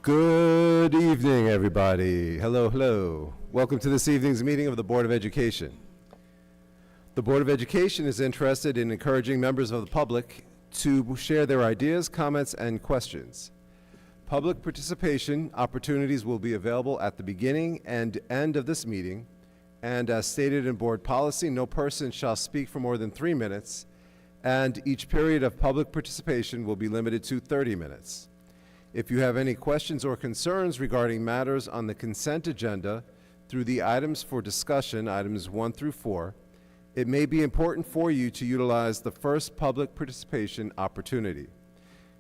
Good evening, everybody. Hello, hello. Welcome to this evening's meeting of the Board of Education. The Board of Education is interested in encouraging members of the public to share their ideas, comments, and questions. Public participation opportunities will be available at the beginning and end of this meeting, and as stated in board policy, no person shall speak for more than 3 minutes, and each period of public participation will be limited to 30 minutes. If you have any questions or concerns regarding matters on the consent agenda through the items for discussion, items 1 through 4, it may be important for you to utilize the first public participation opportunity.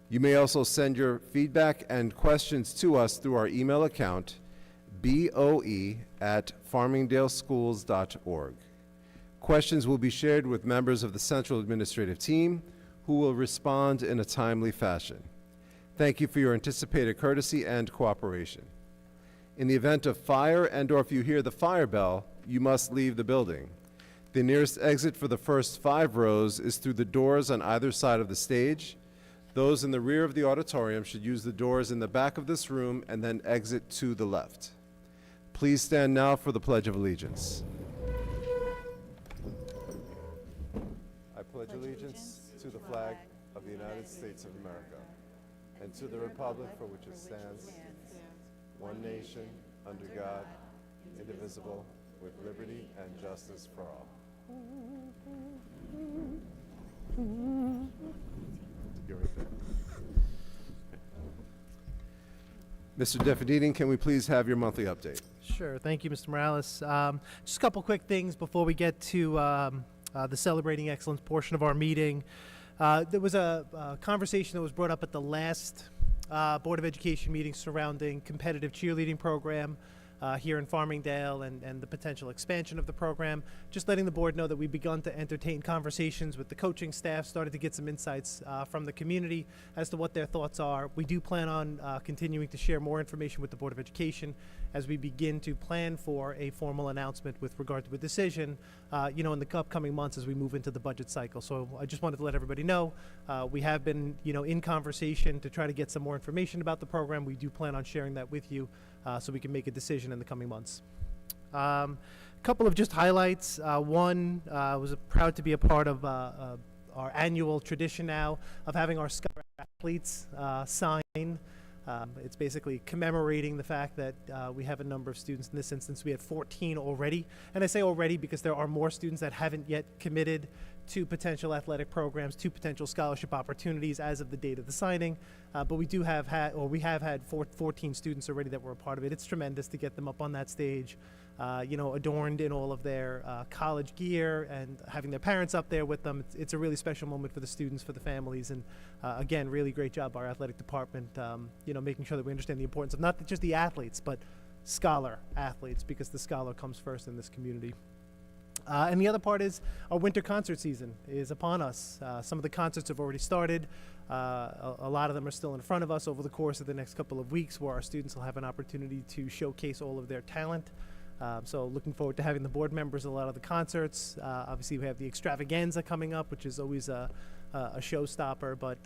You may also send your feedback and questions to us through our email account, boe@farmingdaleschools.org. Questions will be shared with members of the Central Administrative Team, who will respond in a timely fashion. Thank you for your anticipated courtesy and cooperation. In the event of fire and/or if you hear the fire bell, you must leave the building. The nearest exit for the first 5 rows is through the doors on either side of the stage. Those in the rear of the auditorium should use the doors in the back of this room and then exit to the left. Please stand now for the Pledge of Allegiance. I pledge allegiance to the flag of the United States of America, and to the republic for which it stands, one nation, under God, indivisible, with liberty and justice for all. You're right there. Mr. Defendini, can we please have your monthly update? Sure. Thank you, Mr. Morales. Just a couple quick things before we get to the Celebrating Excellence portion of our meeting. There was a conversation that was brought up at the last Board of Education meeting surrounding competitive cheerleading program here in Farmingdale and the potential expansion of the program. Just letting the board know that we've begun to entertain conversations with the coaching staff, started to get some insights from the community as to what their thoughts are. We do plan on continuing to share more information with the Board of Education as we begin to plan for a formal announcement with regard to a decision, in the upcoming months as we move into the budget cycle. So I just wanted to let everybody know we have been, in conversation to try to get some more information about the program. We do plan on sharing that with you so we can make a decision in the coming months. A couple of just highlights. One, was proud to be a part of our annual tradition now of having our Scholar athletes sign. It's basically commemorating the fact that we have a number of students. In this instance, we had 14 already. And I say already because there are more students that haven't yet committed to potential athletic programs, to potential scholarship opportunities as of the date of the signing. But we have had 14 students already that were a part of it. It's tremendous to get them up on that stage, adorned in all of their college gear and having their parents up there with them. It's a really special moment for the students, for the families, and again, really great job our athletic department, making sure that we understand the importance of not just the athletes, but scholar athletes, because the scholar comes first in this community. And the other part is our winter concert season is upon us. Some of the concerts have already started. A lot of them are still in front of us over the course of the next couple of weeks, where our students will have an opportunity to showcase all of their talent. So looking forward to having the board members at a lot of the concerts. Obviously, we have the extravaganza coming up, which is always a showstopper, but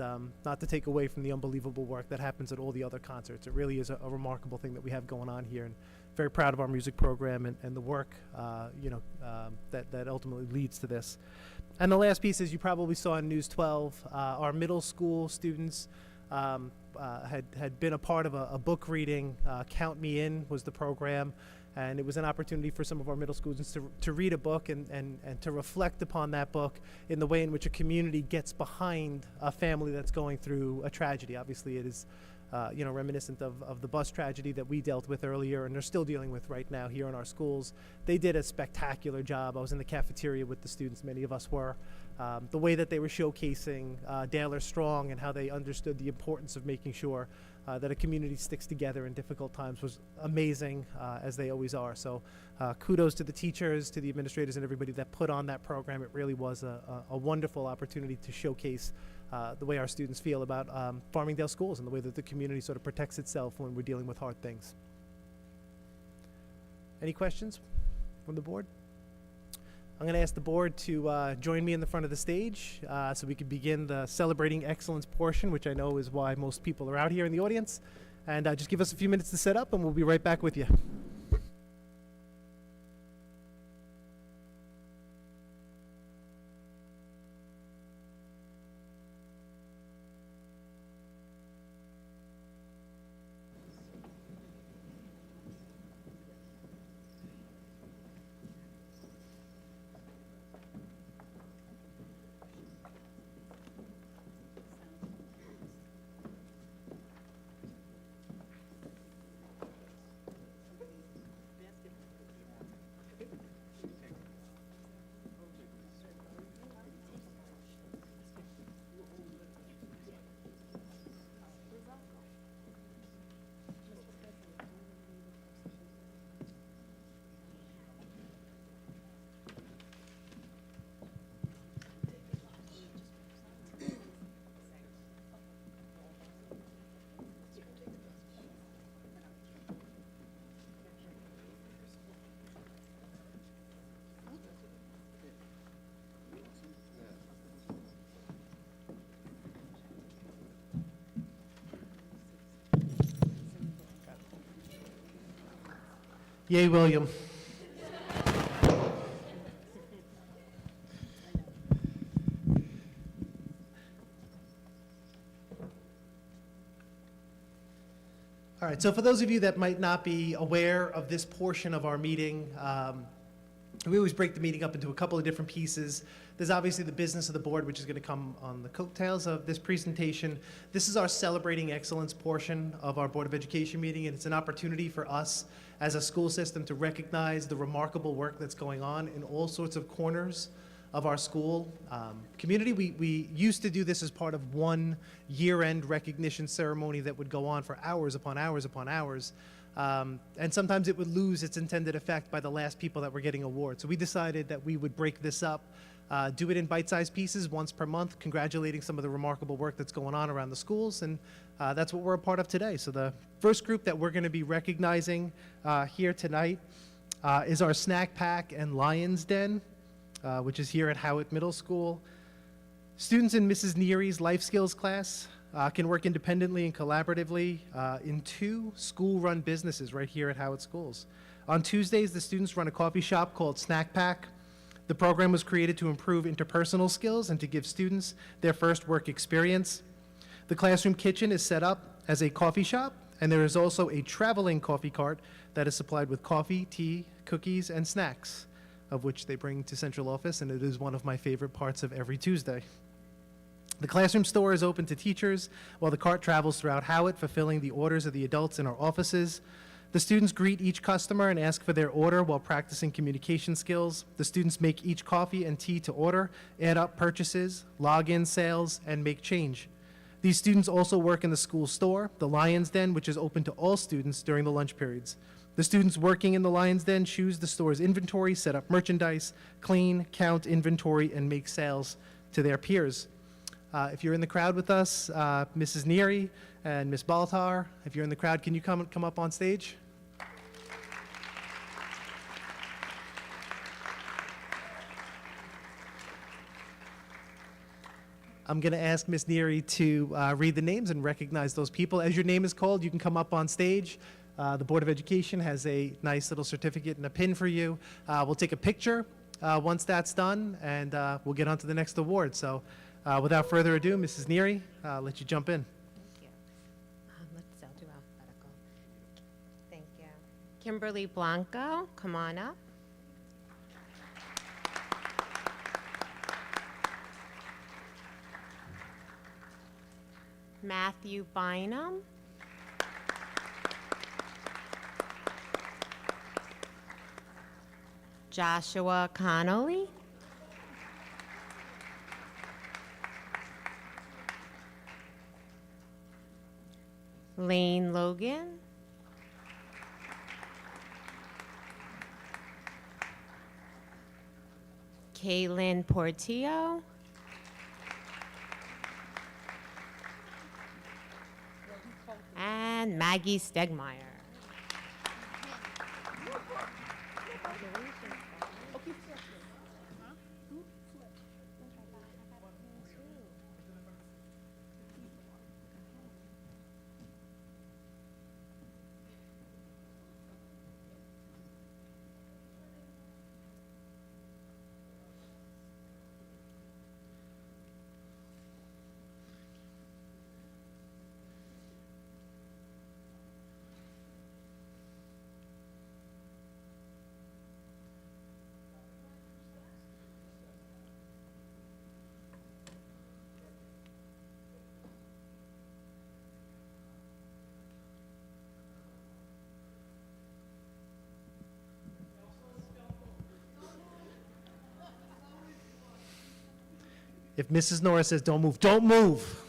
not to take away from the unbelievable work that happens at all the other concerts. It really is a remarkable thing that we have going on here, and very proud of our music program and the work that ultimately leads to this. And the last piece is, you probably saw in News 12, our middle school students had been a part of a book reading. Count Me In was the program, and it was an opportunity for some of our middle school students to read a book and to reflect upon that book in the way in which a community gets behind a family that's going through a tragedy. Obviously, it is reminiscent of the bus tragedy that we dealt with earlier and are still dealing with right now here in our schools. They did a spectacular job. I was in the cafeteria with the students, many of us were. The way that they were showcasing Dale Strong and how they understood the importance of making sure that a community sticks together in difficult times was amazing, as they always are. So kudos to the teachers, to the administrators, and everybody that put on that program. It really was a wonderful opportunity to showcase the way our students feel about Farmingdale schools and the way that the community sort of protects itself when we're dealing with hard things. Any questions from the board? I'm going to ask the board to join me in the front of the stage so we can begin the Celebrating Excellence portion, which I know is why most people are out here in the audience. And just give us a few minutes to set up, and we'll be right back with you. Yay, William. All right, so for those of you that might not be aware of this portion of our meeting, we always break the meeting up into a couple of different pieces. There's obviously the business of the board, which is going to come on the coattails of this presentation. This is our Celebrating Excellence portion of our Board of Education meeting, and it's an opportunity for us as a school system to recognize the remarkable work that's going on in all sorts of corners of our school community. We used to do this as part of one year-end recognition ceremony that would go on for hours upon hours upon hours. And sometimes it would lose its intended effect by the last people that were getting awards. So we decided that we would break this up, do it in bite-sized pieces once per month, congratulating some of the remarkable work that's going on around the schools, and that's what we're a part of today. So the first group that we're going to be recognizing here tonight is our Snack Pack and Lion's Den, which is here at Howitt Middle School. Students in Mrs. Neary's life skills class can work independently and collaboratively in 2 school-run businesses right here at Howitt Schools. On Tuesdays, the students run a coffee shop called Snack Pack. The program was created to improve interpersonal skills and to give students their first work experience. The classroom kitchen is set up as a coffee shop, and there is also a traveling coffee cart that is supplied with coffee, tea, cookies, and snacks, of which they bring to central office, and it is one of my favorite parts of every Tuesday. The classroom store is open to teachers, while the cart travels throughout Howitt, fulfilling the orders of the adults in our offices. The students greet each customer and ask for their order while practicing communication skills. The students make each coffee and tea to order, add up purchases, log in sales, and make change. These students also work in the school store, the Lion's Den, which is open to all students during the lunch periods. The students working in the Lion's Den choose the store's inventory, set up merchandise, clean, count inventory, and make sales to their peers. If you're in the crowd with us, Mrs. Neary and Ms. Baltar, if you're in the crowd, can you come up on stage? I'm going to ask Ms. Neary to read the names and recognize those people. As your name is called, you can come up on stage. The Board of Education has a nice little certificate and a pin for you. We'll take a picture once that's done, and we'll get on to the next award. So without further ado, Mrs. Neary, I'll let you jump in. Thank you. I'll do alphabetical. Thank you. Kimberly Blanco, come on up. Matthew Bynum. Joshua Connolly. Lane Logan. Kaylin Portillo. And Maggie Stegmeyer. If Mrs. Norris says don't move, don't move.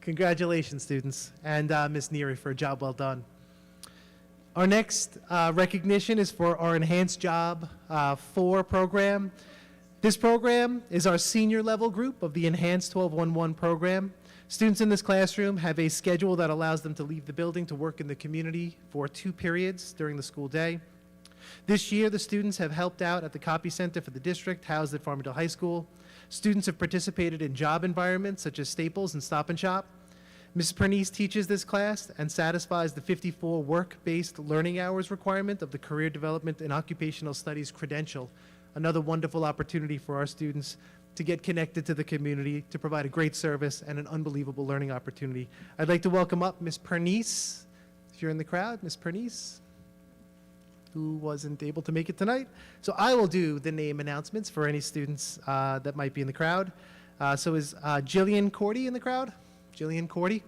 Congratulations, students, and Ms. Neary for a job well done. Our next recognition is for our Enhanced Job 4 program. This program is our senior level group of the Enhanced 1211 program. Students in this classroom have a schedule that allows them to leave the building to work in the community for 2 periods during the school day. This year, the students have helped out at the Copy Center for the district housed at Farmingdale High School. Students have participated in job environments such as Staples and Stop and Shop. Ms. Pernice teaches this class and satisfies the 54 work-based learning hours requirement of the Career Development and Occupational Studies credential. Another wonderful opportunity for our students to get connected to the community, to provide a great service and an unbelievable learning opportunity. I'd like to welcome up Ms. Pernice. If you're in the crowd, Ms. Pernice, who wasn't able to make it tonight. So I will do the name announcements for any students that might be in the crowd. So is Jillian Cordy in the crowd? Jillian Cordy.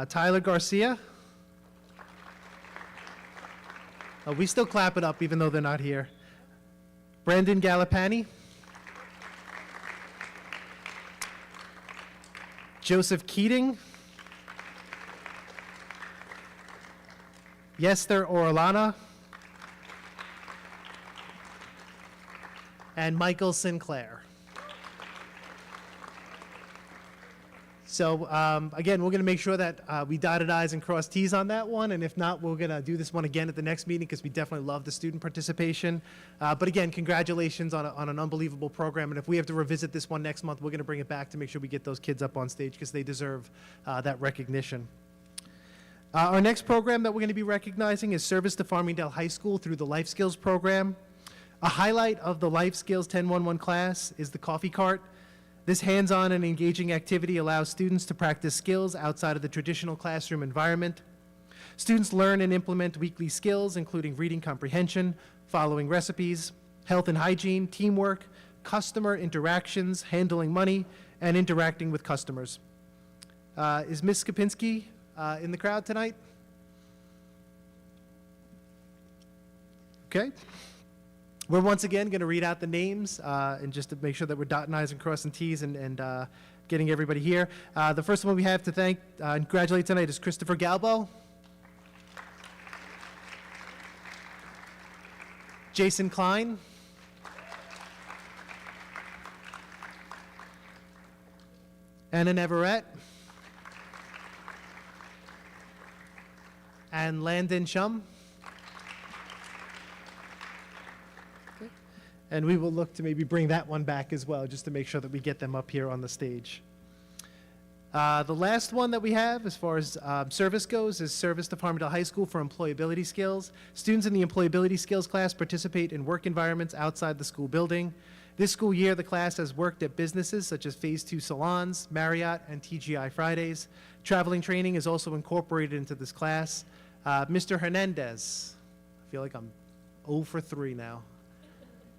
Tyler Garcia. We still clap it up even though they're not here. Brandon Galapani. Joseph Keating. Yester Orlana. And Michael Sinclair. So again, we're going to make sure that we dotted I's and crossed T's on that one, and if not, we're going to do this one again at the next meeting because we definitely love the student participation. But again, congratulations on an unbelievable program, and if we have to revisit this one next month, we're going to bring it back to make sure we get those kids up on stage because they deserve that recognition. Our next program that we're going to be recognizing is Service to Farmingdale High School through the Life Skills program. A highlight of the Life Skills 1011 class is the coffee cart. This hands-on and engaging activity allows students to practice skills outside of the traditional classroom environment. Students learn and implement weekly skills, including reading comprehension, following recipes, health and hygiene, teamwork, customer interactions, handling money, and interacting with customers. Is Ms. Skopinski in the crowd tonight? Okay. We're once again going to read out the names and just to make sure that we're dotting I's and crossing T's and getting everybody here. The first one we have to thank and congratulate tonight is Christopher Galbo, Jason Klein, Anna Neverett, and Landon Shum. And we will look to maybe bring that one back as well, just to make sure that we get them up here on the stage. The last one that we have, as far as service goes, is Service to Farmingdale High School for Employability Skills. Students in the Employability Skills class participate in work environments outside the school building. This school year, the class has worked at businesses such as Phase 2 salons, Marriott, and TGI Fridays. Traveling training is also incorporated into this class. Mr. Hernandez, I feel like I'm 0 for 3 now.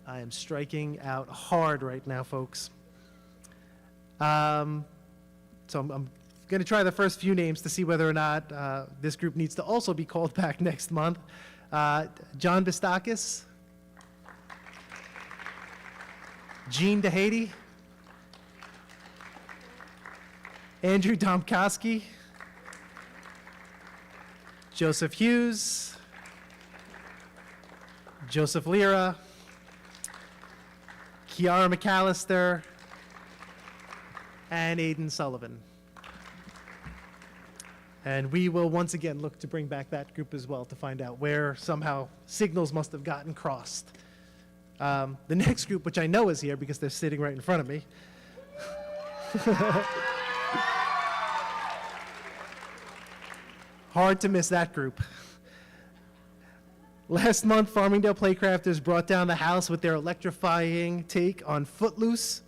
I am striking out hard right now, folks. So I'm going to try the first few names to see whether or not this group needs to also be called back next month. John Bistakis, Jean DeHady, Andrew Domkowski, Joseph Hughes, Joseph Lira, Kiara McAllister, and Aiden Sullivan. And we will once again look to bring back that group as well to find out where somehow signals must have gotten crossed. The next group, which I know is here because they're sitting right in front of me. Hard to miss that group. Last month, Farmingdale Playcrafters brought down the house with their electrifying take on Footloose.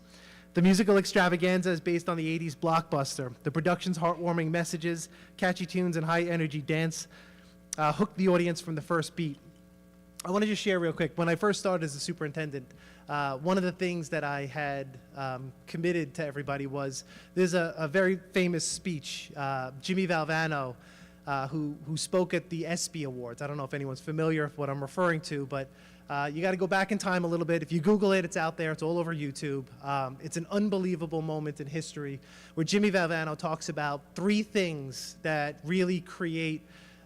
The musical extravaganza is based on the 80s blockbuster. The production's heartwarming messages, catchy tunes, and high-energy dance hooked the audience from the first beat. I want to just share real quick. When I first started as a superintendent, one of the things that I had committed to everybody was there's a very famous speech, Jimmy Valvano, who spoke at the ESPY Awards. I don't know if anyone's familiar with what I'm referring to, but you got to go back in time a little bit. If you Google it, it's out there. It's all over YouTube. It's an unbelievable moment in history where Jimmy Valvano talks about 3 things that really create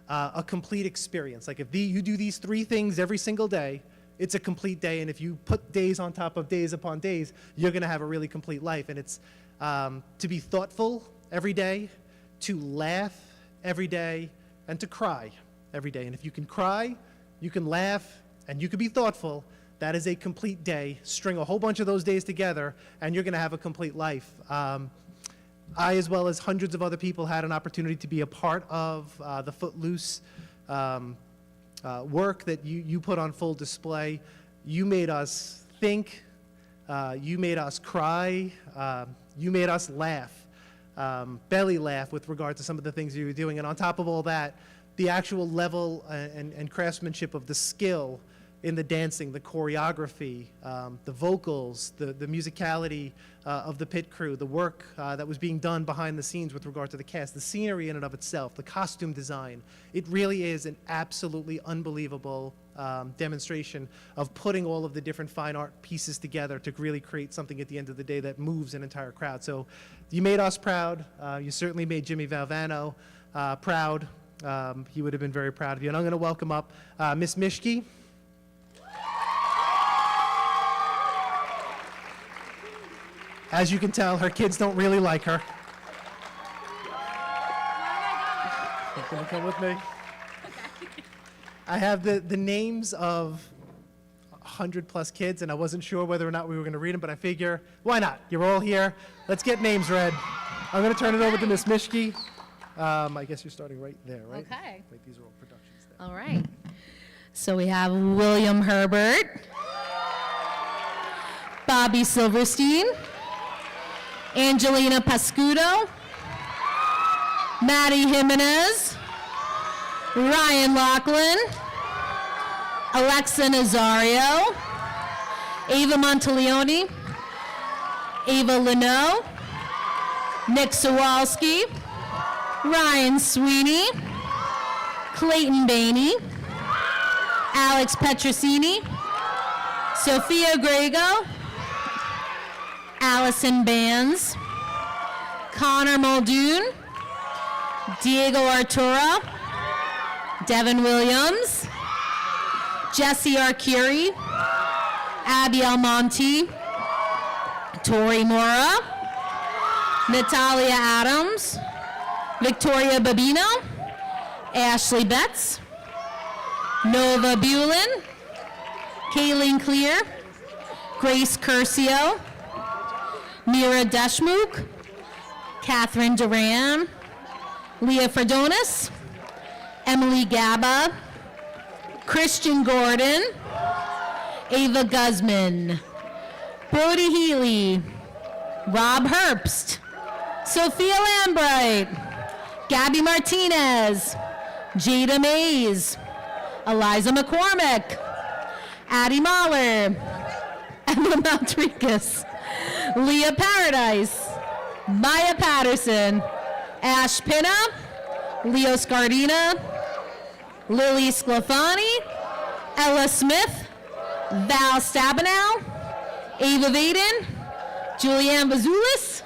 a complete experience. Like if you do these 3 things every single day, it's a complete day. And if you put days on top of days upon days, you're going to have a really complete life. And it's to be thoughtful every day, to laugh every day, and to cry every day. And if you can cry, you can laugh, and you can be thoughtful, that is a complete day. String a whole bunch of those days together, and you're going to have a complete life. I, as well as hundreds of other people, had an opportunity to be a part of the Footloose work that you put on full display. You made us think. You made us cry. You made us laugh, belly laugh with regard to some of the things you were doing. And on top of all that, the actual level and craftsmanship of the skill in the dancing, the choreography, the vocals, the musicality of the pit crew, the work that was being done behind the scenes with regard to the cast, the scenery in and of itself, the costume design. It really is an absolutely unbelievable demonstration of putting all of the different fine art pieces together to really create something at the end of the day that moves an entire crowd. So you made us proud. You certainly made Jimmy Valvano proud. He would have been very proud of you. And I'm going to welcome up Miss Mishke. As you can tell, her kids don't really like her. You're gonna come with me? I have the names of 100+ kids, and I wasn't sure whether or not we were gonna read them, but I figure, why not? You're all here. Let's get names read. I'm gonna turn it over to Miss Mishke. I guess you're starting right there, right? Okay. Like these are all productions there. All right. So we have William Herbert, Bobby Silverstein, Angelina Pascudo, Maddie Jimenez, Ryan Lachlan, Alexa Nazario, Ava Monteleone, Ava Leno, Nick Sawalski, Ryan Sweeney, Clayton Bainey, Alex Petrosini, Sophia Grego, Allison Bands, Connor Muldoon, Diego Arturo, Devin Williams, Jesse Arcuri, Abby Almonte, Tori Mora, Natalia Adams, Victoria Babino, Ashley Betts, Nova Bulin, Kayleen Clear, Grace Curcio, Mira Deshmukh, Catherine Duran, Leah Fredonis, Emily Gaba, Christian Gordon, Ava Guzman, Brody Healy, Rob Herbst, Sophia Lambright, Gabby Martinez, Jada Mays, Eliza McCormick, Addie Mahler, Emma Maltricus, Leah Paradise, Maya Patterson, Ash Pinna, Leo Scardina, Lily Sclafani, Ella Smith, Val Stabenow, Ava Vaden, Julianne Vazulis,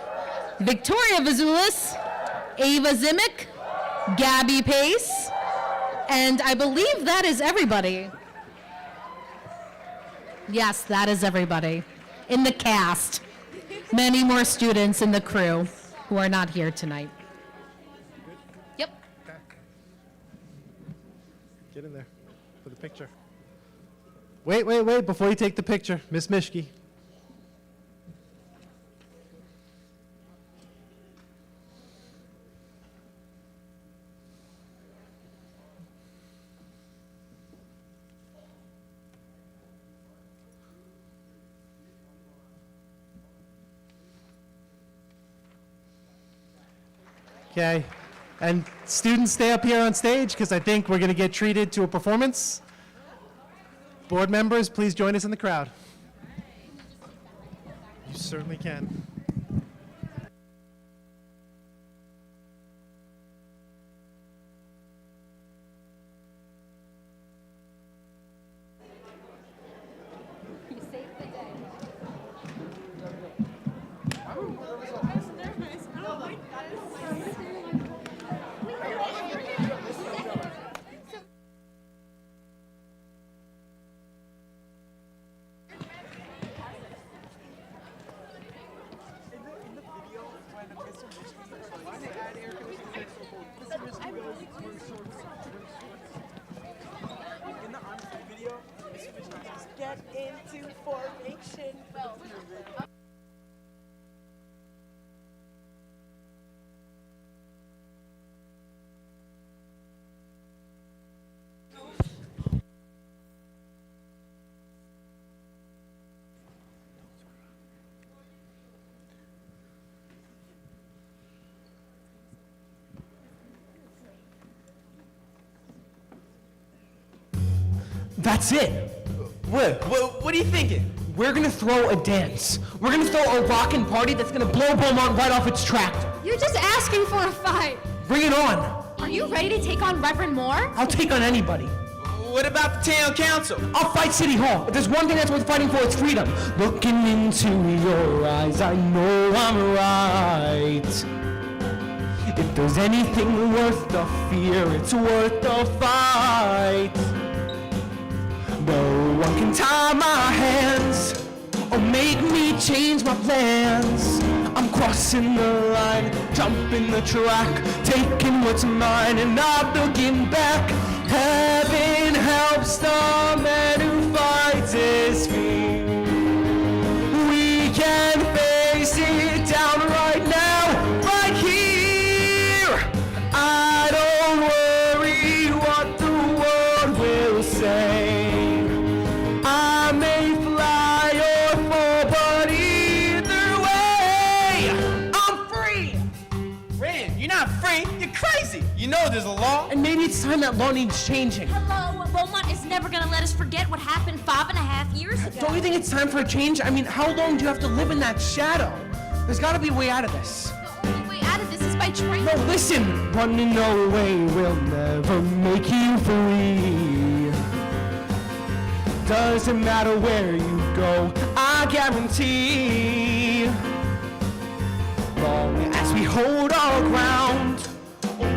Victoria Vazulis, Ava Zimic, Gabby Pace, and I believe that is everybody. Yes, that is everybody in the cast. Many more students in the crew who are not here tonight. Yep. Get in there for the picture. Wait, before you take the picture, Miss Mishke. Okay, and students stay up here on stage because I think we're going to get treated to a performance. Board members, please join us in the crowd. You certainly can. Get into formation. That's it. What are you thinking? We're gonna throw a dance. We're gonna throw a rockin' party that's gonna blow Beaumont right off its tractor. You're just asking for a fight. Bring it on. Are you ready to take on Reverend Moore? I'll take on anybody. What about the town council? I'll fight City Hall. If there's one thing that's worth fighting for, it's freedom. Looking into your eyes, I know I'm right. If there's anything worth the fear, it's worth the fight. No one can tie my hands or make me change my plans. I'm crossing the line, jumping the track, taking what's mine and not looking back. Heaven helps the man who fights his fear. We can face it down right now, right here. I don't worry what the world will say. I may fly or fall, but either way, I'm free. Ren, you're not free. You're crazy. You know there's a law. And maybe it's time that law needs changing. Hello, Beaumont is never gonna let us forget what happened 5.5 years ago. Don't you think it's time for a change? I mean, how long do you have to live in that shadow? There's gotta be a way out of this. The only way out of this is by training. No, listen! Running away will never make you free. Doesn't matter where you go, I guarantee. Long as we hold our ground,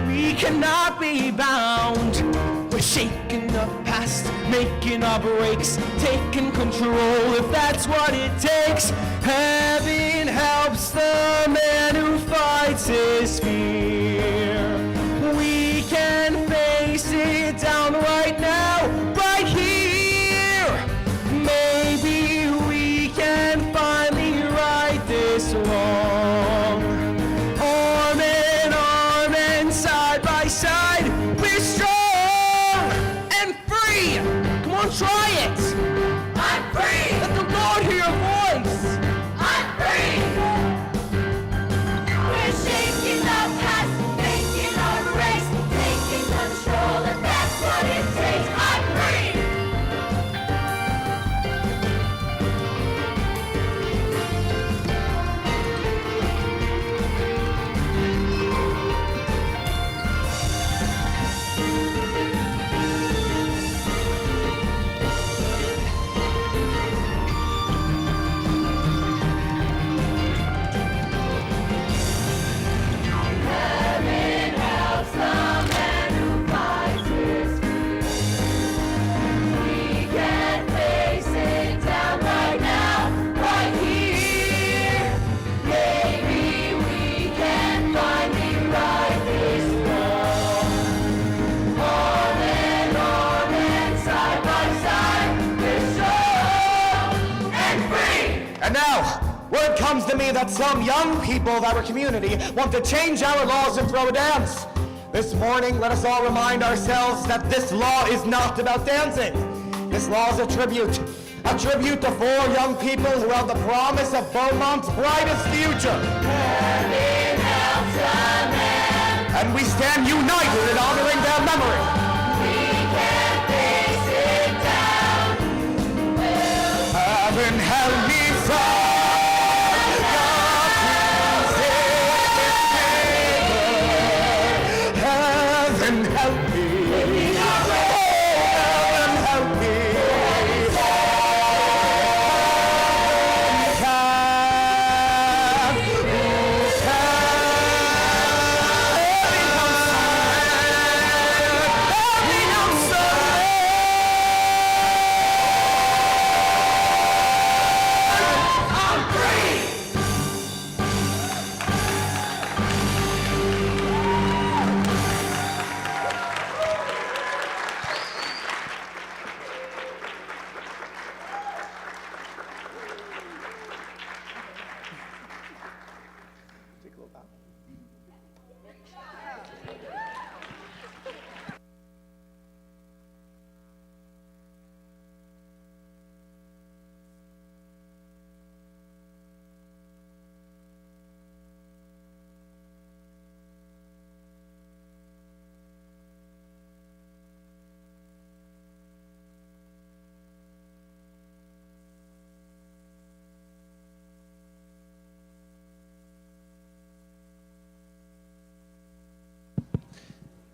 we cannot be bound. We're shaking the past, making our breaks, taking control if that's what it takes. Heaven helps the man who fights his fear. We can face it down right now, right here. Maybe we can finally right this wrong. Arm and side by side, we're strong and free. Come on, try it. I'm free. Let the Lord hear your voice. I'm free. We're shaking the past, making our race, taking control, and that's what it takes. I'm free. Heaven helps the man who fights his fear. We can face it down right now, right here. Maybe we can finally right this wrong. Arm and side by side, we're strong and free. And now, word comes to me that some young people of our community want to change our laws and throw a dance. This morning, let us all remind ourselves that this law is not about dancing. This law is a tribute to 4 young people who held the promise of Beaumont's brightest future. Heaven helps a man. And we stand united in honoring their memory. We can face it down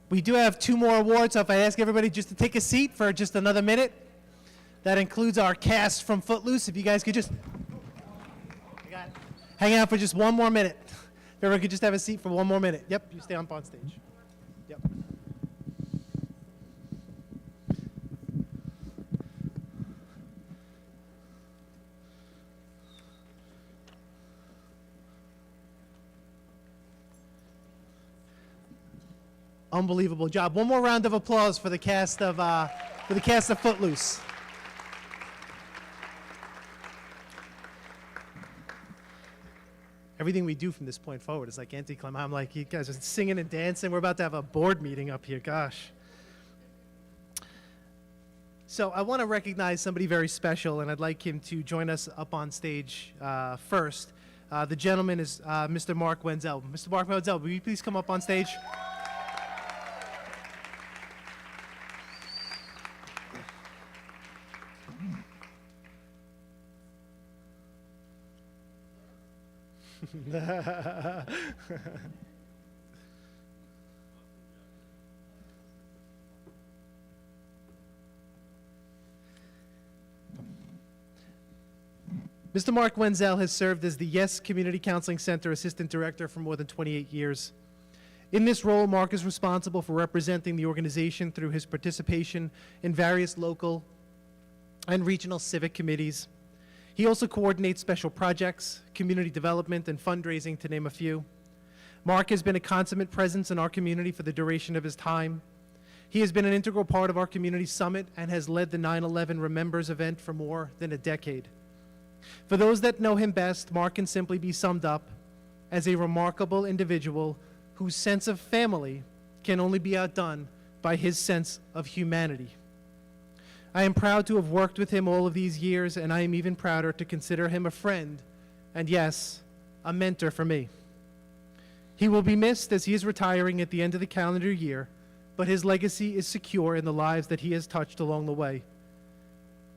We do have 2 more awards, so if I ask everybody just to take a seat for just another minute. That includes our cast from Footloose. If you guys could just hang out for just 1 more minute. If everyone could just have a seat for 1 more minute. Yep, you stay up on stage. Yep. Unbelievable job. 1 more round of applause for the cast of Footloose. Everything we do from this point forward is like anticlimactic. I'm like, you guys are singing and dancing. We're about to have a board meeting up here. Gosh. So I want to recognize somebody very special, and I'd like him to join us up on stage first. The gentleman is Mr. Mark Wenzel. Mr. Mark Wenzel, will you please come up on stage? Mr. Mark Wenzel has served as the Yes Community Counseling Center Assistant Director for more than 28 years. In this role, Mark is responsible for representing the organization through his participation in various local and regional civic committees. He also coordinates special projects, community development, and fundraising, to name a few. Mark has been a consummate presence in our community for the duration of his time. He has been an integral part of our community summit and has led the 9/11 Remembers event for more than a decade. For those that know him best, Mark can simply be summed up as a remarkable individual whose sense of family can only be outdone by his sense of humanity. I am proud to have worked with him all of these years, and I am even prouder to consider him a friend and, yes, a mentor for me. He will be missed as he is retiring at the end of the calendar year, but his legacy is secure in the lives that he has touched along the way.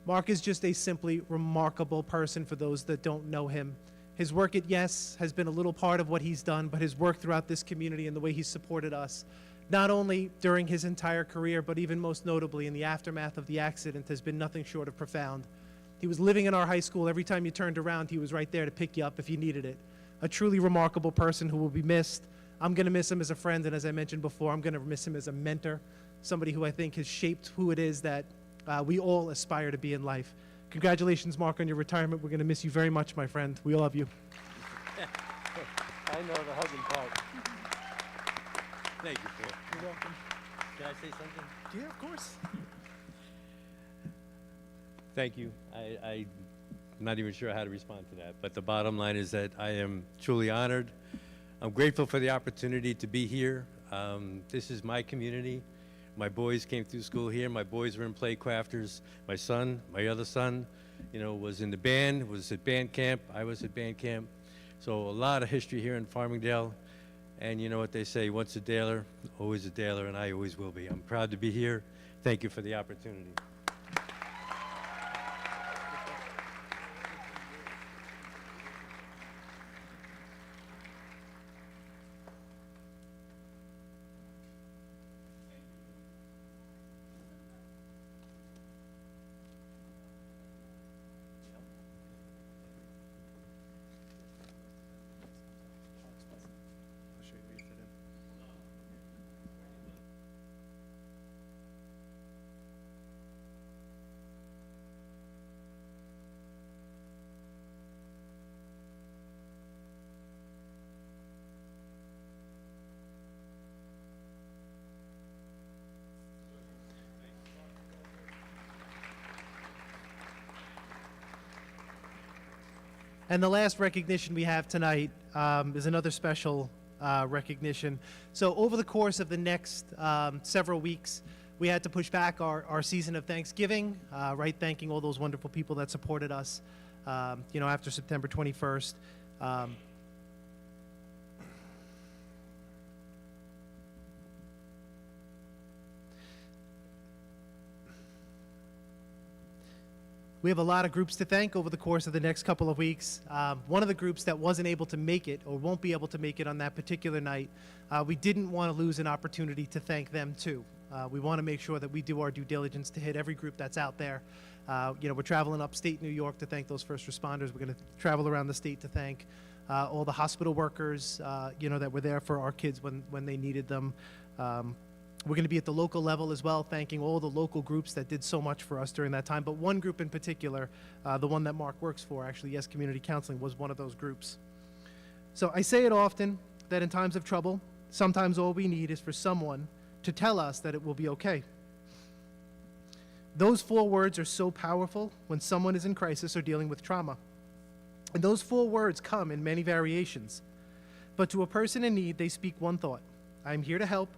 Mark is just a simply remarkable person for those that don't know him. His work at Yes has been a little part of what he's done, but his work throughout this community and the way he's supported us, not only during his entire career, but even most notably in the aftermath of the accident, has been nothing short of profound. He was living in our high school. Every time you turned around, he was right there to pick you up if you needed it. A truly remarkable person who will be missed. I'm going to miss him as a friend, and as I mentioned before, I'm going to miss him as a mentor, somebody who I think has shaped who it is that we all aspire to be in life. Congratulations, Mark, on your retirement. We're going to miss you very much, my friend. We love you. I know the hugging part. Thank you, Paul. You're welcome. Can I say something? Yeah, of course. Thank you. I'm not even sure how to respond to that, but the bottom line is that I am truly honored. I'm grateful for the opportunity to be here. This is my community. My boys came through school here. My boys were in Play Crafters. My son, my other son, was in the band, was at band camp. I was at band camp. So a lot of history here in Farmingdale. And you know what they say, once a Daler, always a Daler, and I always will be. I'm proud to be here. Thank you for the opportunity. And the last recognition we have tonight is another special recognition. So over the course of the next several weeks, we had to push back our season of Thanksgiving, right, thanking all those wonderful people that supported us, after September 21st. We have a lot of groups to thank over the course of the next couple of weeks. One of the groups that wasn't able to make it or won't be able to make it on that particular night, we didn't want to lose an opportunity to thank them too. We want to make sure that we do our due diligence to hit every group that's out there. We're traveling upstate New York to thank those first responders. We're going to travel around the state to thank all the hospital workers, that were there for our kids when they needed them. We're going to be at the local level as well, thanking all the local groups that did so much for us during that time. But one group in particular, the one that Mark works for, actually, Yes Community Counseling, was one of those groups. So I say it often that in times of trouble, sometimes all we need is for someone to tell us that it will be okay. Those 4 words are so powerful when someone is in crisis or dealing with trauma. And those 4 words come in many variations. But to a person in need, they speak one thought: I am here to help,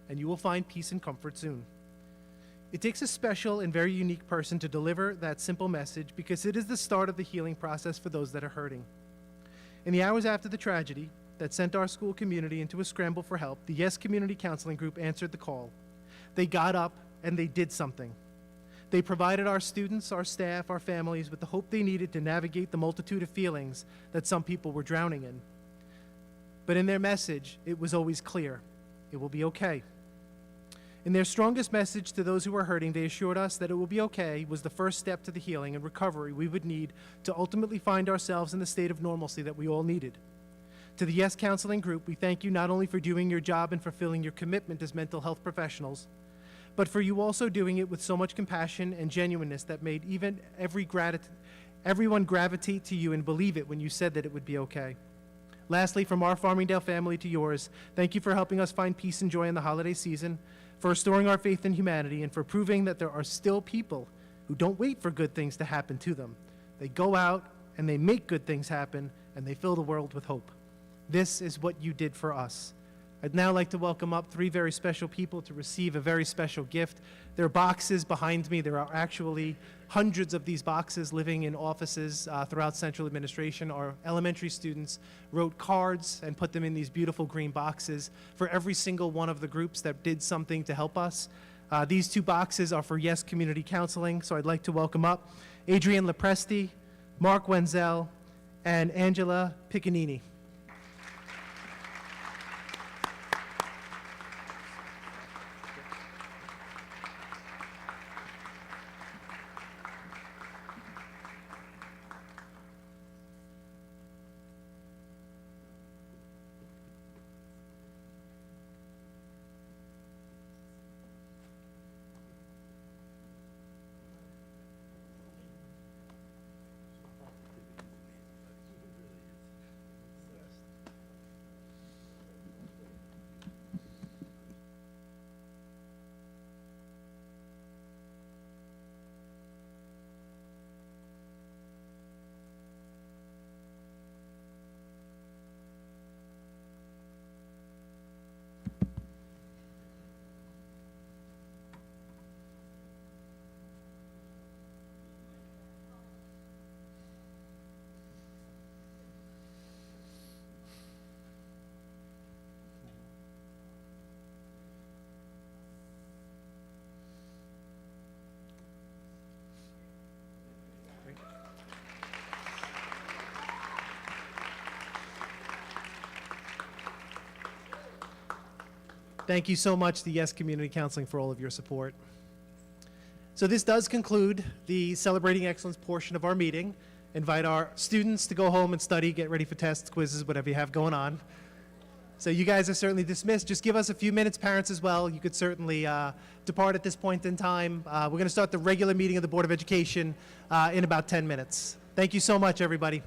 and you will find peace and comfort soon. It takes a special and very unique person to deliver that simple message, because it is the start of the healing process for those that are hurting. In the hours after the tragedy that sent our school community into a scramble for help, the Yes Community Counseling Group answered the call. They got up and they did something. They provided our students, our staff, our families with the hope they needed to navigate the multitude of feelings that some people were drowning in. But in their message, it was always clear: it will be okay. In their strongest message to those who were hurting, they assured us that it will be okay was the first step to the healing and recovery we would need to ultimately find ourselves in the state of normalcy that we all needed. To the Yes Counseling Group, we thank you not only for doing your job and fulfilling your commitment as mental health professionals, but for you also doing it with so much compassion and genuineness that made even everyone gravitate to you and believe it when you said that it would be okay. Lastly, from our Farmingdale family to yours, thank you for helping us find peace and joy in the holiday season, for restoring our faith in humanity, and for proving that there are still people who don't wait for good things to happen to them. They go out and they make good things happen, and they fill the world with hope. This is what you did for us. I'd now like to welcome up 3 very special people to receive a very special gift. There are boxes behind me. There are actually hundreds of these boxes living in offices throughout central administration. Our elementary students wrote cards and put them in these beautiful green boxes for every single one of the groups that did something to help us. These 2 boxes are for Yes Community Counseling, so I'd like to welcome up Adrienne Lepresti, Mark Wenzel, and Angela Piccanini. Thank you so much to Yes Community Counseling for all of your support. So this does conclude the Celebrating Excellence portion of our meeting. Invite our students to go home and study, get ready for tests, quizzes, whatever you have going on. So you guys are certainly dismissed. Just give us a few minutes, parents as well. You could certainly depart at this point in time. We're going to start the regular meeting of the Board of Education in about 10 minutes. Thank you so much, everybody.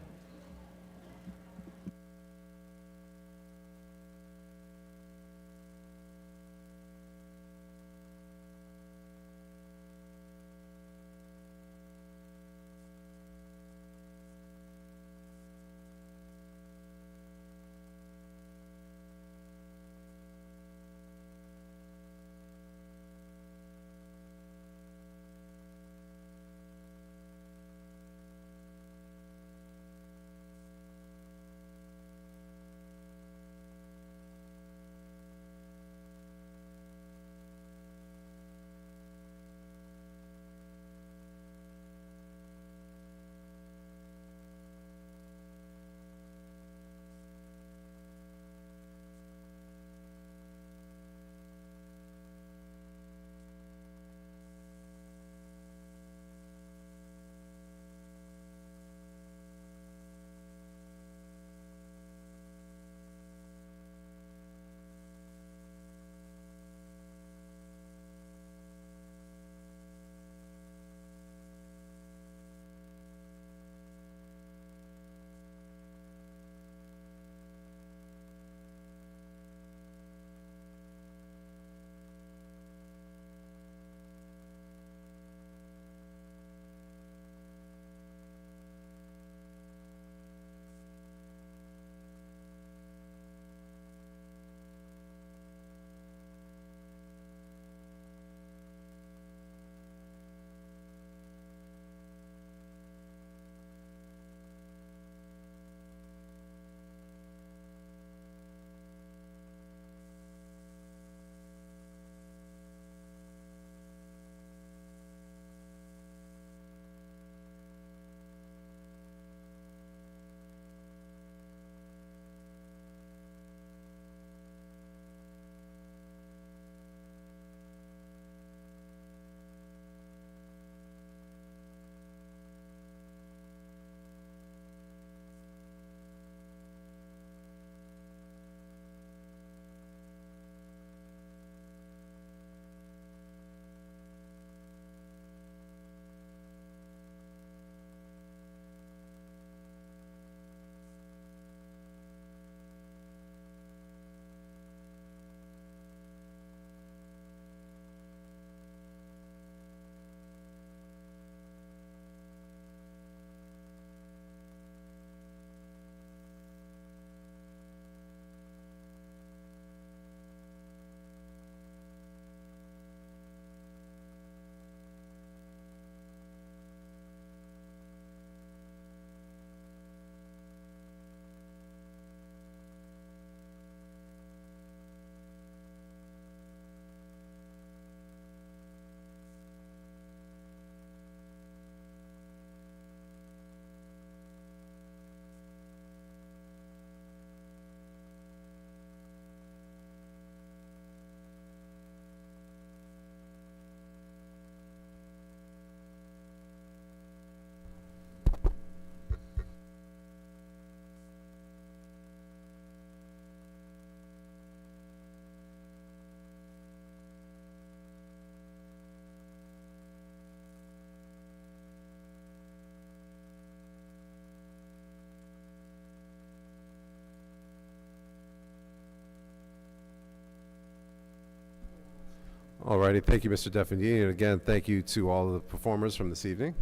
Alrighty, thank you, Mr. Defendini, and again, thank you to all of the performers from this evening.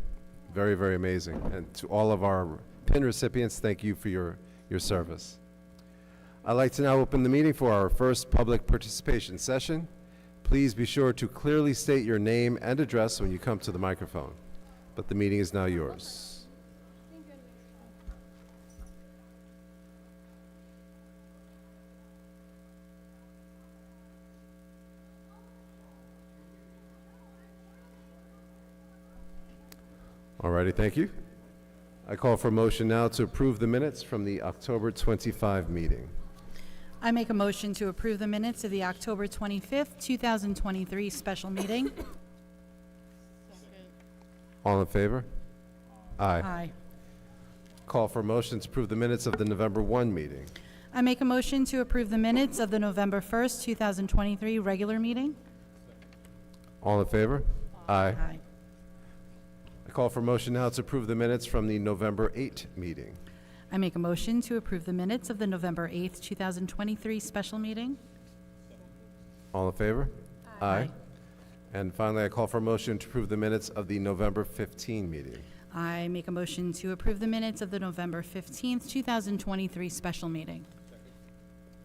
Very, very amazing. And to all of our pin recipients, thank you for your service. I'd like to now open the meeting for our first public participation session. Please be sure to clearly state your name and address when you come to the microphone. But the meeting is now yours. Alrighty, thank you. I call for a motion now to approve the minutes from the October 25 meeting. I make a motion to approve the minutes of the October 25th, 2023 special meeting. All in favor? Aye. Aye. Call for a motion to approve the minutes of the November 1 meeting. I make a motion to approve the minutes of the November 1st, 2023 regular meeting. All in favor? Aye. Aye. I call for a motion now to approve the minutes from the November 8 meeting. I make a motion to approve the minutes of the November 8th, 2023 special meeting. All in favor? Aye. And finally, I call for a motion to approve the minutes of the November 15 meeting. I make a motion to approve the minutes of the November 15th, 2023 special meeting.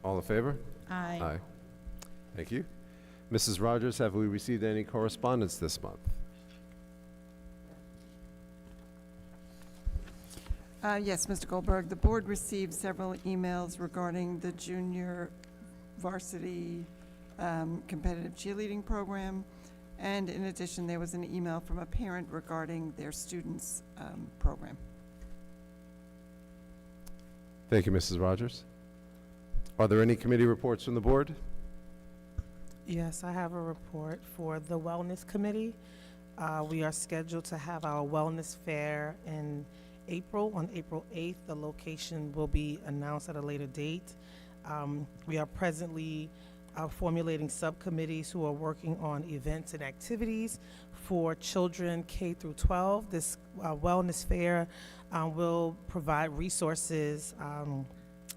All in favor? Aye. Aye. Thank you. Mrs. Rogers, have we received any correspondence this month? Yes, Mr. Goldberg, the board received several emails regarding the junior varsity competitive cheerleading program. And in addition, there was an email from a parent regarding their student's program. Thank you, Mrs. Rogers. Are there any committee reports from the board? Yes, I have a report for the Wellness Committee. We are scheduled to have our wellness fair in April, on April 8th. The location will be announced at a later date. We are presently formulating subcommittees who are working on events and activities for children K through 12. This wellness fair will provide resources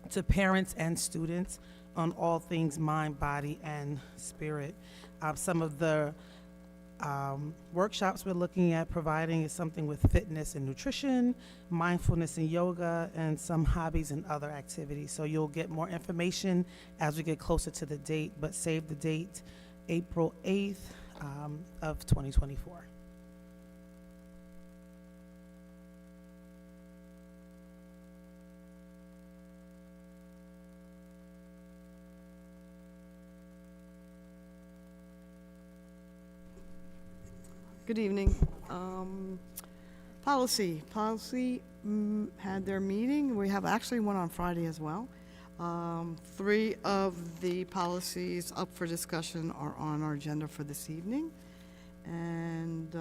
to parents and students on all things mind, body, and spirit. Some of the workshops we're looking at providing is something with fitness and nutrition, mindfulness and yoga, and some hobbies and other activities. So you'll get more information as we get closer to the date, but save the date, April 8th of 2024. Good evening. Policy had their meeting. We have actually one on Friday as well. 3 of the policies up for discussion are on our agenda for this evening. And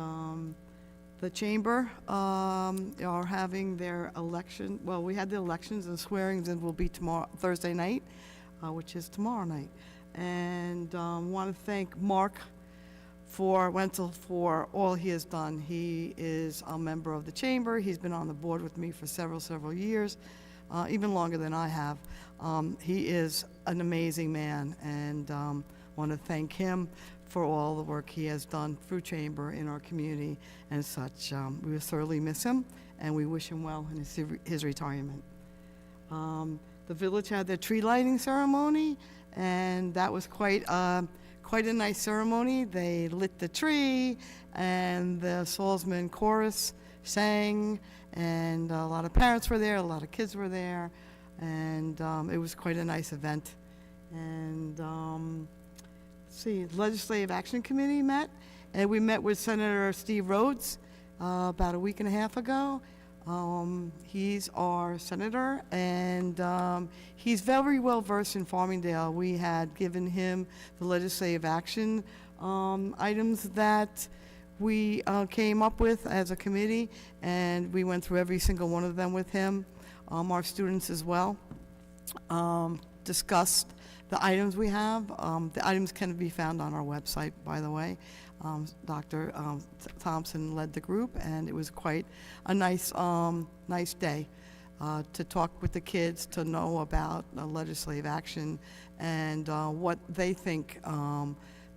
the chamber are having their election. Well, we had the elections and swearings, and will be tomorrow, Thursday night, which is tomorrow night. And want to thank Mark Wenzel for all he has done. He is a member of the chamber. He's been on the board with me for several years, even longer than I have. He is an amazing man, and want to thank him for all the work he has done through chamber in our community and such. We will certainly miss him, and we wish him well in his retirement. The village had their tree lighting ceremony, and that was quite a nice ceremony. They lit the tree, and the Salzman chorus sang, and a lot of parents were there, a lot of kids were there, and it was quite a nice event. And let's see, Legislative Action Committee met, and we met with Senator Steve Rhodes about a week and a half ago. He's our senator, and he's very well versed in Farmingdale. We had given him the legislative action items that we came up with as a committee, and we went through every single one of them with him. Our students as well discussed the items we have. The items can be found on our website, by the way. Dr. Thompson led the group, and it was quite a nice day to talk with the kids, to know about legislative action and what they think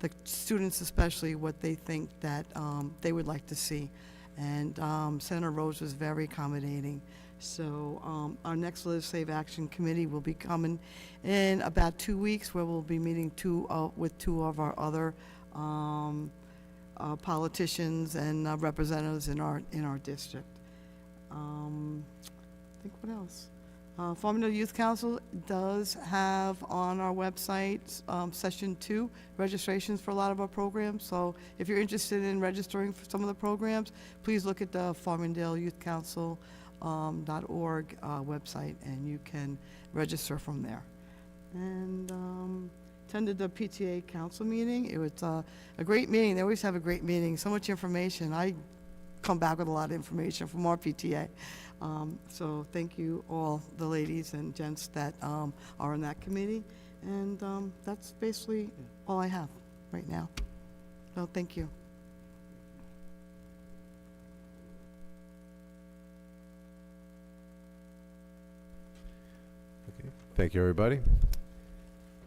the students especially, what they think that they would like to see. And Senator Rose was very accommodating. So our next Legislative Action Committee will be coming in about 2 weeks, where we'll be meeting with two of our other politicians and representatives in our district. I think what else? Farmingdale Youth Council does have on our website Session 2 registrations for a lot of our programs. So if you're interested in registering for some of the programs, please look at the farmingdaleyouthcouncil.org website, and you can register from there. And attended the PTA council meeting. It was a great meeting. They always have a great meeting. So much information. I come back with a lot of information from our PTA. So thank you all the ladies and gents that are on that committee. And that's basically all I have right now. So thank you. Okay. Thank you, everybody.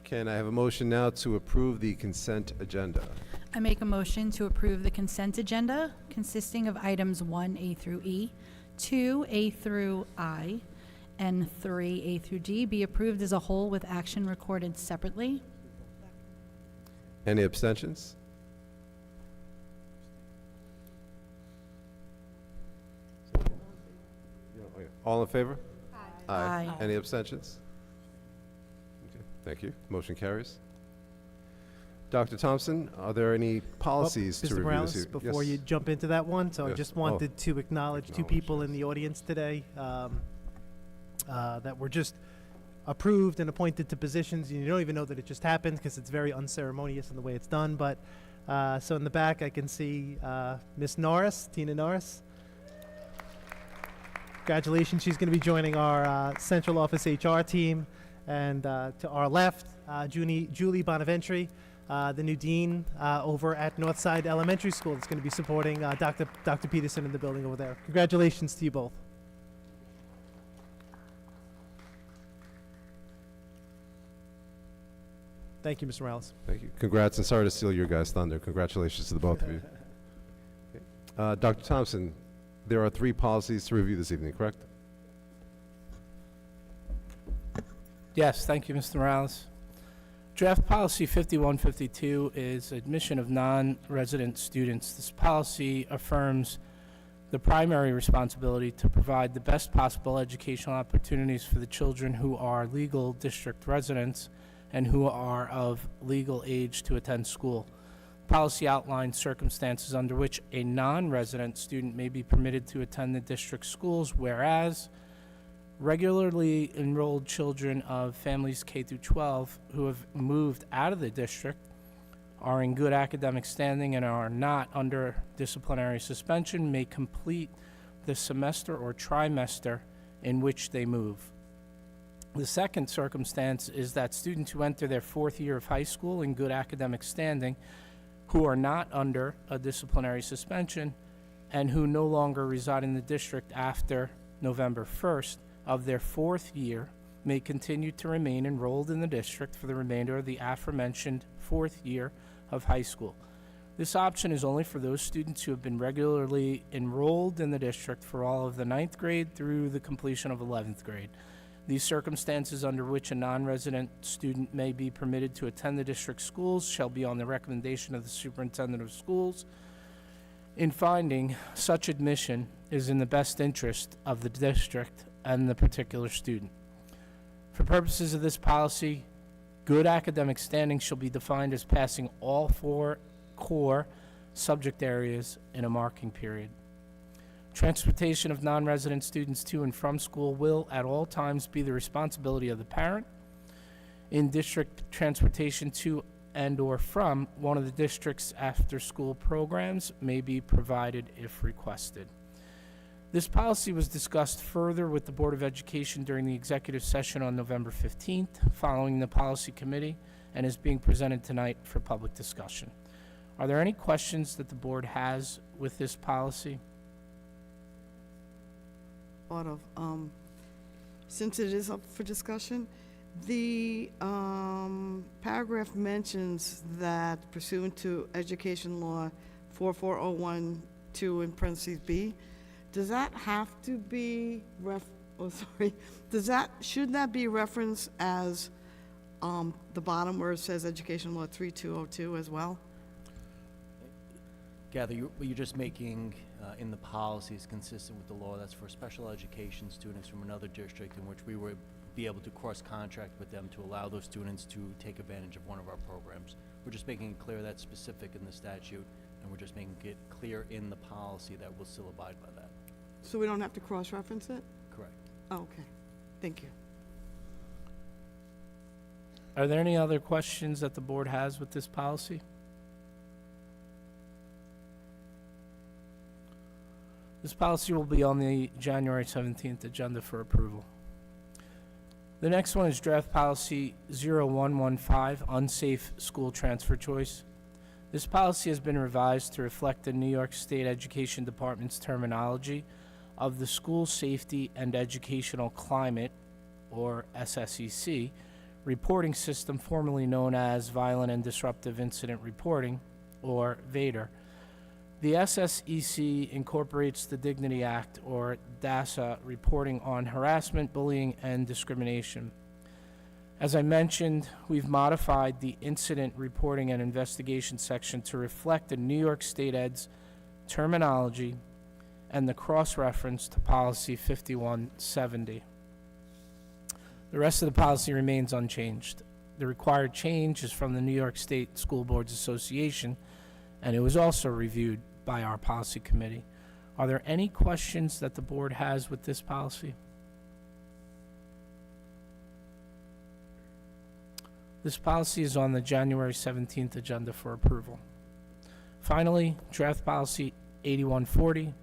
Can I have a motion now to approve the consent agenda? I make a motion to approve the consent agenda consisting of items 1A through E, 2A through I, and 3A through D be approved as a whole with action recorded separately. Any abstentions? All in favor? Aye. Any abstentions? Okay, thank you. Motion carries. Dr. Thompson, are there any policies to Mr. review Morales, this evening? before Yes. you jump into that one, so I Yes. just Oh. wanted to acknowledge two people in the audience today that were just approved and appointed to positions. You don't even know that it just happened because it's very unceremonious in the way it's done. But so in the back, I can see Miss Norris, Tina Norris. Congratulations, she's going to be joining our central office HR team. And to our left, Julie Bonaventry, the new dean over at Northside Elementary School, that's going to be supporting Dr. Peterson in the building over there. Congratulations to you both. Thank you, Mr. Morales. Thank you. Congrats, and sorry to steal your guys' thunder. Congratulations to the both of you. Okay. Dr. Thompson, there are 3 policies to review this evening, correct? Yes, thank you, Mr. Morales. Draft Policy 5152 is admission of non-resident students. This policy affirms the primary responsibility to provide the best possible educational opportunities for the children who are legal district residents and who are of legal age to attend school. Policy outlines circumstances under which a non-resident student may be permitted to attend the district schools, whereas regularly enrolled children of families K through 12 who have moved out of the district are in good academic standing and are not under disciplinary suspension may complete the semester or trimester in which they move. The second circumstance is that students who enter their 4th year of high school in good academic standing who are not under a disciplinary suspension and who no longer reside in the district after November 1st of their 4th year may continue to remain enrolled in the district for the remainder of the aforementioned 4th year of high school. This option is only for those students who have been regularly enrolled in the district for all of the 9th grade through the completion of 11th grade. These circumstances under which a non-resident student may be permitted to attend the district schools shall be on the recommendation of the superintendent of schools. In finding such admission is in the best interest of the district and the particular student. For purposes of this policy, good academic standing shall be defined as passing all 4 core subject areas in a marking period. Transportation of non-resident students to and from school will at all times be the responsibility of the parent. In-district transportation to and or from one of the district's after-school programs may be provided if requested. This policy was discussed further with the Board of Education during the executive session on November 15th, following the policy committee, and is being presented tonight for public discussion. Are there any questions that the board has with this policy? Since it is up for discussion, The paragraph mentions that pursuant to Education Law 44012 in parentheses B, does that have to be should that be referenced as the bottom where it says Education Law 3202 as well? Gather, what you're just making in the policy is consistent with the law. That's for special education students from another district in which we would be able to cross-contract with them to allow those students to take advantage of one of our programs. We're just making it clear that's specific in the statute, and we're just making it clear in the policy that we'll still abide by that. So we don't have to cross-reference it? Correct. Oh, okay. Thank you. Are there any other questions that the board has with this policy? This policy will be on the January 17th agenda for approval. The next one is draft policy 0115, unsafe school transfer choice. This policy has been revised to reflect the New York State Education Department's terminology of the School Safety and Educational Climate, or SSEC, reporting system formerly known as Violent and Disruptive Incident Reporting, or VADR. The SSEC incorporates the Dignity Act, or DASA, reporting on harassment, bullying, and discrimination. As I mentioned, we've modified the incident reporting and investigation section to reflect the New York State Ed's terminology and the cross-reference to Policy 5170. The rest of the policy remains unchanged. The required change is from the New York State School Boards Association, and it was also reviewed by our policy committee. Are there any questions that the board has with this policy? This policy is on the January 17th agenda for approval. Finally, draft policy 8140.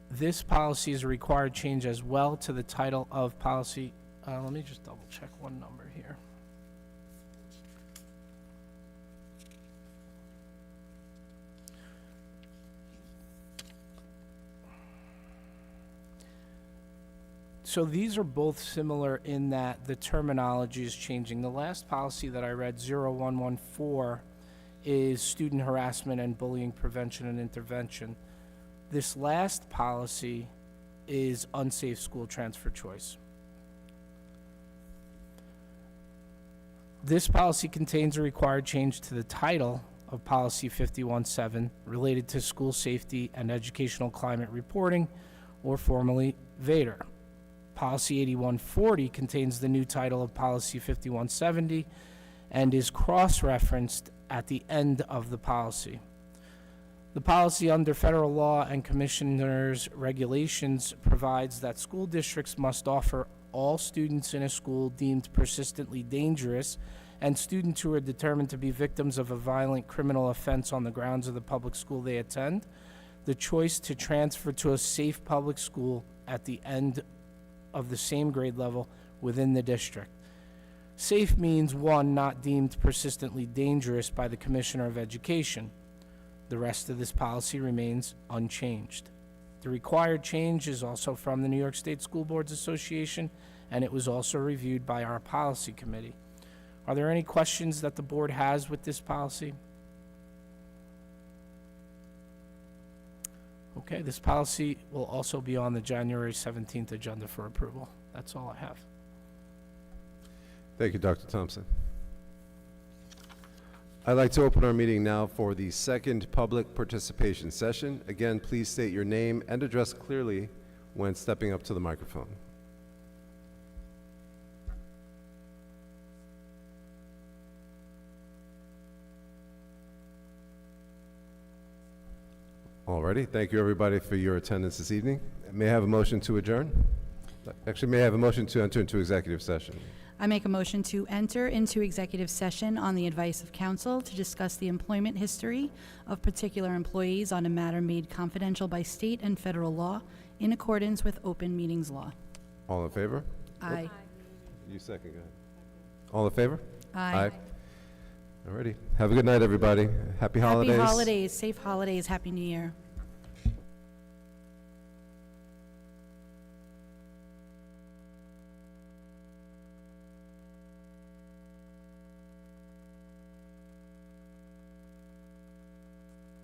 This policy is a required change as well to the title of policy. Let me just double check one number here. So these are both similar in that the terminology is changing. The last policy that I read, 0114, is student harassment and bullying prevention and intervention. This last policy is unsafe school transfer choice. This policy contains a required change to the title of Policy 51.7 related to school safety and educational climate reporting, or formerly VADR. Policy 8140 contains the new title of Policy 5170 and is cross-referenced at the end of the policy. The policy under federal law and commissioners' regulations provides that school districts must offer all students in a school deemed persistently dangerous and students who are determined to be victims of a violent criminal offense on the grounds of the public school they attend the choice to transfer to a safe public school at the end of the same grade level within the district. Safe means, one, not deemed persistently dangerous by the Commissioner of Education. The rest of this policy remains unchanged. The required change is also from the New York State School Boards Association, and it was also reviewed by our policy committee. Are there any questions that the board has with this policy? Okay, this policy will also be on the January 17th agenda for approval. That's all I have. Thank you, Dr. Thompson. I'd like to open our meeting now for the second public participation session. Again, please state your name and address clearly when stepping up to the microphone. Alrighty, thank you everybody for your attendance this evening. May I have a motion to adjourn? Actually, may I have a motion to enter into executive session? I make a motion to enter into executive session on the advice of counsel to discuss the employment history of particular employees on a matter made confidential by state and federal law in accordance with open meetings law. All in favor? Aye. You second, go ahead. All in favor? Aye. Alrighty, have a good night, everybody. Happy holidays. Happy holidays, safe holidays, Happy New Year.